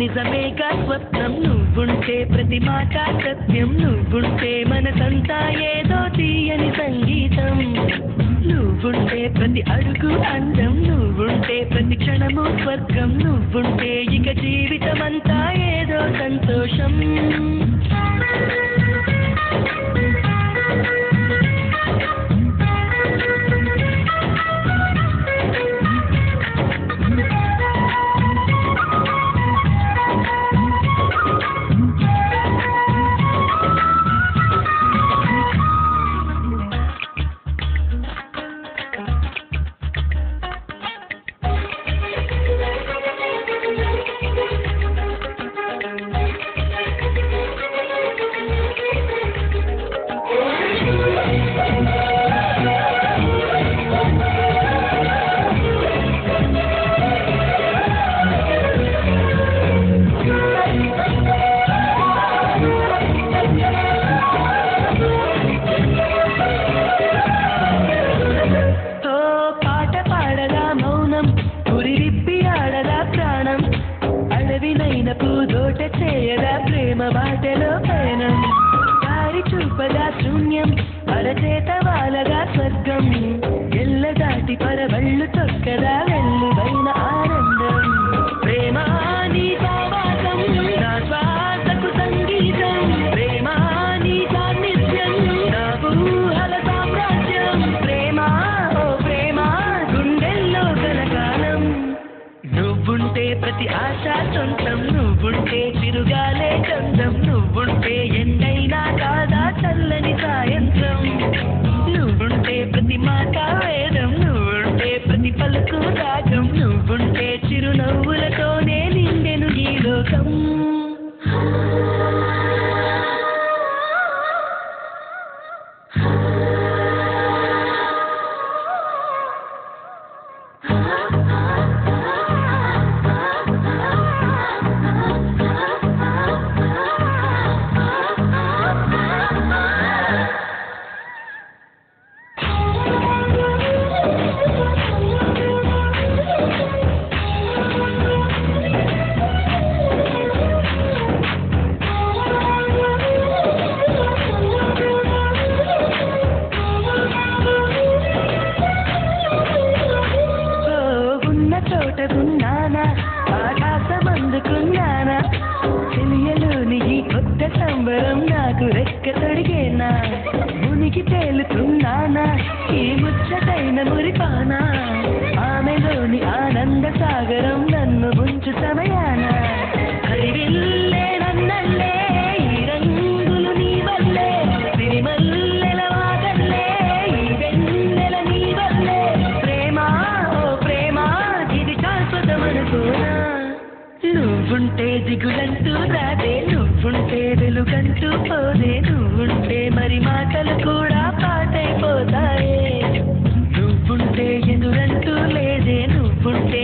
నిజమేగా స్వప్నం నువ్వుంటే ప్రతి మాట సత్యం నువ్వుంటే మనసంతా ఏదో తీయని సంగీతం నువ్వుంటే ప్రతి అడుగు అందం నువ్వుంటే ప్రతి క్షణము స్వర్గం నువ్వుంటే ఇక జీవితమంతా ఏదో సంతోషం పూదోట చేయదా ప్రేమ బాటలో పయనం దారి చూపదా శూన్యం అరచేత వాలగా స్వర్గం ఎల్ల దాటి పరవళ్ళు తొక్కదా వెల్లువైన ఆనందం ప్రేమ నీ సావాసం నా శ్వాసకు సంగీతం ప్రేమ నీ సాన్నిధ్యం నా ఊహల సామ్రాజ్యం ప్రేమ ఓ ప్రేమ గుండెల్లో కలకాలం నువ్వుంటే ప్రతి ఆశ సొంతం నువ్వుంటే తిరుగాలే చందం నువ్వుంటే ఎండైనా కాదా చల్లని సాయంత్రం నువ్వుంటే ప్రతి మాట వేదం నువ్వుంటే ప్రతి పలుకు రాగం నువ్వుంటే చిరునవ్వులతోనే నిండెను ఈ లోకం చోటకున్నానా ఆకాశమందుకున్నానా తెలియలోని ఈ కొత్త సంబరం నాకు రెక్క తొడిగేనా మునికి తేలుతున్నానా ఈ ముచ్చటైన మురిపానా ఆమెలోని ఆనంద సాగరం నన్ను ముంచు సమయాన హరివిల్లే నన్నల్లే ఈ రంగులు నీ వల్లే సిరిమల్లెల వాగల్లే ఈ వెన్నెల నీ వల్లే ప్రేమ ఓ ప్రేమ నువ్వుంటే దిగులంటూ రాదే నువ్వుంటే వెలుగంటూ పోదే నువ్వుంటే మరి మాటలు కూడా పాటైపోతాయే నువ్వుంటే ఎదురంటూ లేదే నువ్వుంటే